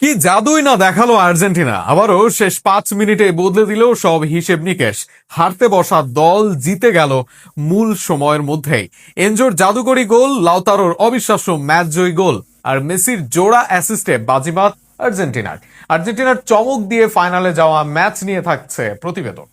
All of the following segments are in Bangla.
কি জাদুই না দেখালো আর্জেন্টিনা, আবারও শেষ 5 মিনিটে বদলে দিল সব হিসেব নিকেশ। হারতে বসা দল জিতে গেল মূল সময়ের মধ্যেই। এনজোর জাদুকরি গোল, লাউতারোর অবিশ্বাস্য ম্যাচ জয়ী গোল আর মেসির জোড়া অ্যাসিস্টে বাজিমাত আর্জেন্টিনার চমক দিয়ে ফাইনালে যাওয়া ম্যাচ নিয়ে থাকছে প্রতিবেদন।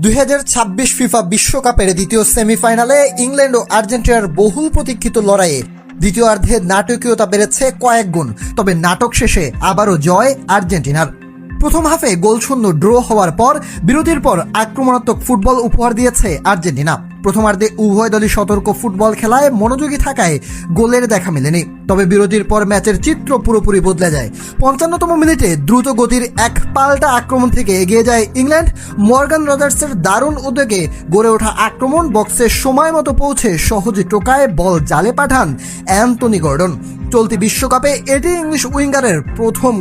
2026 ফিফা বিশ্বকাপের দ্বিতীয় সেমিফাইনালে ইংল্যান্ড ও আর্জেন্টিনার বহুল প্রতীক্ষিত লড়াইয়ে দ্বিতীয়ার্ধে নাটকীয়তা বেড়েছে কয়েক গুণ। তবে নাটক শেষে আবারও জয় আর্জেন্টিনার। প্রথম হাফে গোলশূন্য ড্র হওয়ার পর বিরতির পর আক্রমণাত্মক ফুটবল উপহার দিয়েছে আর্জেন্টিনা। প্রথমার্ধে উভয় দলই সতর্ক ফুটবল খেলায় মনোযোগী থাকায় গোলের দেখা মেলেনি। তবে বিরতির পর ম্যাচের চিত্র পুরোপুরি বদলে যায়। 55তম মিনিটে দ্রুত গতির এক পাল্টা আক্রমণ থেকে এগিয়ে যায় ইংল্যান্ড। মর্গান রজার্সের দারুণ উদ্যোগে গড়ে ওঠা আক্রমণ বক্সে সময় মতো পৌঁছে সহজে টোকায় বল জালে পাঠান অ্যান্টনি গর্ডন। চলতি বিশ্বকাপে এটি ইংলিশ উইঙ্গারের প্রথম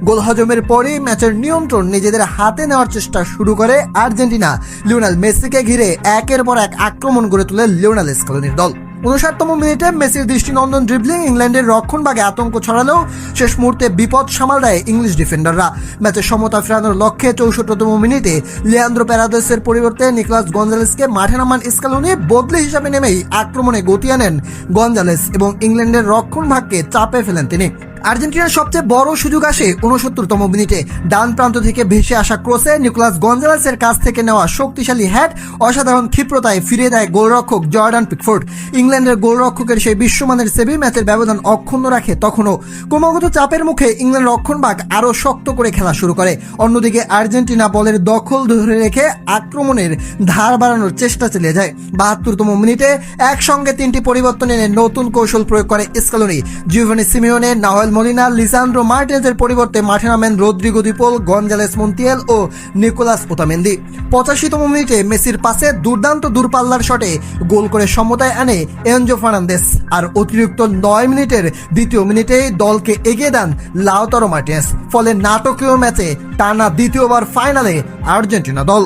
গোল হজমের পরে ম্যাচের নিয়ন্ত্রণ নিজেদের হাতে নেওয়ার চেষ্টা শুরু করে আর্জেন্টিনা। লিওনেল মেসিকে ঘিরে একের পর এক আক্রমণ গড়ে তোলে লিওনেল স্কেলোনির দল। 59তম মিনিটে মেসির দৃষ্টিনন্দন ড্রিবলিং ইংল্যান্ডের রক্ষণভাগে আতঙ্ক ছড়ালেও শেষ মুহূর্তে বিপদ সামাল দেয় ইংলিশ ডিফেন্ডাররা। ম্যাচে সমতা ফেরানোর লক্ষ্যে 64তম মিনিটে লিয়ান্দ্রো প্যারাদেসের পরিবর্তে নিকোলাস গঞ্জালেসকে মাঠে নামান স্কেলোনি বদলি হিসাবে নেমেই আক্রমণে গতি আনেন গঞ্জালেস এবং ইংল্যান্ডের রক্ষণভাগকে চাপে ফেলেন তিনি। আর্জেন্টিনার সবচেয়ে বড় সুযোগ আসে 69তম মিনিটে। ডান প্রান্ত থেকে ভেসে আসা ক্রসে নিকোলাস গঞ্জালেসের কাছ থেকে নেওয়া শক্তিশালী হ্যাট অসাধারণ ক্ষিপ্রতায় ফিরিয়ে দেয় গোলরক্ষক জর্ডান পিকফোর্ড। ইংল্যান্ডের গোলরক্ষকের সেই বিশ্বমানের সেভি ম্যাচের ব্যবধান অক্ষুণ্ণ রাখে। তখনও ক্রমাগত চাপের মুখে ইংল্যান্ড রক্ষণভাগ আরও শক্ত করে খেলা শুরু করে। অন্যদিকে আর্জেন্টিনা বলের দখল ধরে রেখে আক্রমণের ধার বাড়ানোর চেষ্টা চালিয়ে যায়। 72তম মিনিটে একসঙ্গে 3টি পরিবর্তন এনে নতুন কৌশল প্রয়োগ করে Scaloni. Giovanni Simeone, Nahuel Molina, Lisandro মার্টিনেজের পরিবর্তে মাঠে নামেন Rodrigo De Paul, Gonzalez Montiel ও নিকোলাস ওতামেন্দি। 85তম মিনিটে মেসির পাশে দুর্দান্ত দূরপাল্লার শটে গোল করে সমতায় আনে এনজো ফার্নান্দেস। আর অতিরিক্ত 9 মিনিটের দ্বিতীয় মিনিটেই দলকে এগিয়ে দেন লাউতারো মার্টিনেজ। ফলে নাটকীয় ম্যাচে টানা দ্বিতীয়বার ফাইনালে আর্জেন্টিনা দল।